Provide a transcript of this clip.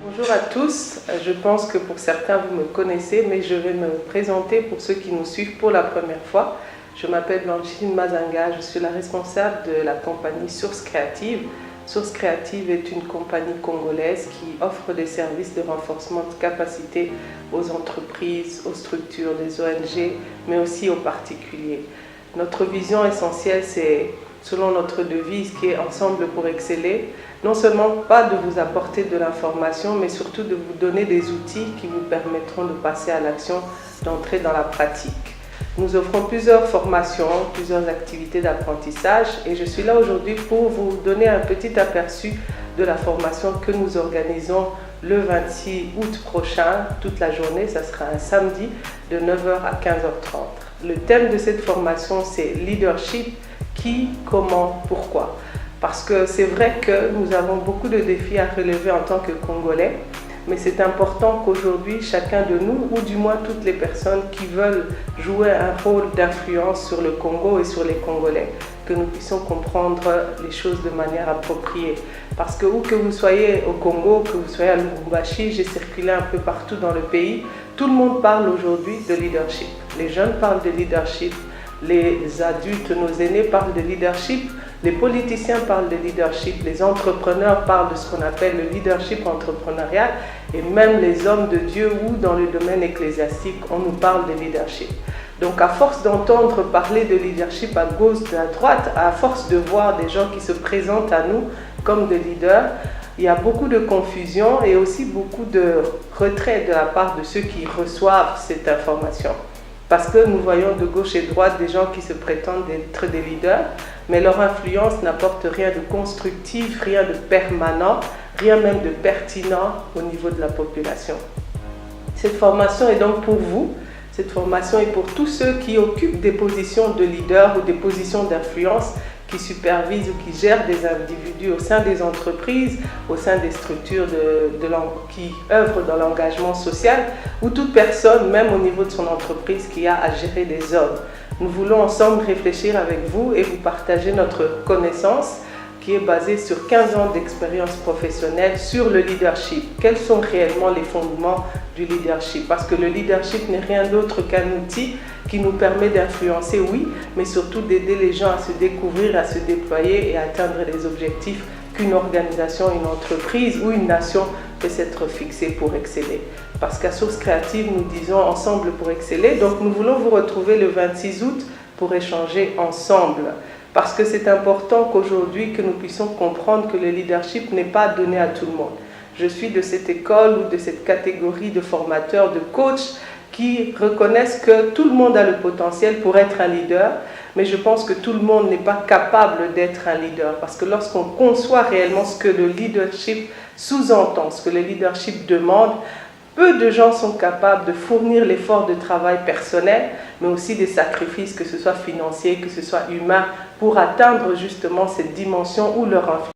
Bonjour à tous, je pense que pour certains vous me connaissez, mais je vais me présenter pour ceux qui nous suivent pour la première fois. Je m'appelle Blanchine Mazanga, je suis la responsable de la compagnie Source Créative. Source Créative est une compagnie congolaise qui offre des services de renforcement de capacité aux entreprises, aux structures, des ONG, mais aussi aux particuliers. Notre vision essentielle, c'est, selon notre devise qui est Ensemble pour exceller, non seulement pas de vous apporter de l'information, mais surtout de vous donner des outils qui vous permettront de passer à l'action, d'entrer dans la pratique. Nous offrons plusieurs formations, plusieurs activités d'apprentissage et je suis là aujourd'hui pour vous donner un petit aperçu de la formation que nous organisons le 26 août prochain, toute la journée, ça sera un samedi de 9h à 15h30. Le thème de cette formation, c'est leadership, qui, comment, pourquoi. Parce que c'est vrai que nous avons beaucoup de défis à relever en tant que Congolais, mais c'est important qu'aujourd'hui, chacun de nous, ou du moins toutes les personnes qui veulent jouer un rôle d'influence sur le Congo et sur les Congolais, que nous puissions comprendre les choses de manière appropriée. Parce que où que vous soyez au Congo, que vous soyez à Lubumbashi, j'ai circulé un peu partout dans le pays, tout le monde parle aujourd'hui de leadership. Les jeunes parlent de leadership, les adultes, nos aînés parlent de leadership, les politiciens parlent de leadership, les entrepreneurs parlent de ce qu'on appelle le leadership entrepreneurial et même les hommes de Dieu ou dans le domaine ecclésiastique, on nous parle de leadership. Donc à force d'entendre parler de leadership à gauche et à droite, à force de voir des gens qui se présentent à nous comme des leaders, il y a beaucoup de confusion et aussi beaucoup de retrait de la part de ceux qui reçoivent cette information. Parce que nous voyons de gauche et de droite des gens qui se prétendent être des leaders, mais leur influence n'apporte rien de constructif, rien de permanent, rien même de pertinent au niveau de la population. Cette formation est donc pour vous, cette formation est pour tous ceux qui occupent des positions de leader ou des positions d'influence, qui supervisent ou qui gèrent des individus au sein des entreprises, au sein des structures qui œuvrent dans l'engagement social, ou toute personne, même au niveau de son entreprise, qui a à gérer des hommes. Nous voulons ensemble réfléchir avec vous et vous partager notre connaissance qui est basée sur 15 ans d'expérience professionnelle sur le leadership. Quels sont réellement les fondements du leadership? Parce que le leadership n'est rien d'autre qu'un outil qui nous permet d'influencer, oui, mais surtout d'aider les gens à se découvrir, à se déployer et à atteindre les objectifs qu'une organisation, une entreprise ou une nation peut s'être fixée pour exceller. Parce qu'à Source Créative, nous disons ensemble pour exceller. Donc nous voulons vous retrouver le 26 août pour échanger ensemble. Parce que c'est important qu'aujourd'hui, que nous puissions comprendre que le leadership n'est pas donné à tout le monde. Je suis de cette école ou de cette catégorie de formateurs, de coachs qui reconnaissent que tout le monde a le potentiel pour être un leader, mais je pense que tout le monde n'est pas capable d'être un leader. Parce que lorsqu'on conçoit réellement ce que le leadership sous-entend, ce que le leadership demande, peu de gens sont capables de fournir l'effort de travail personnel, mais aussi des sacrifices, que ce soit financiers, que ce soit humains, pour atteindre justement cette dimension où leur influence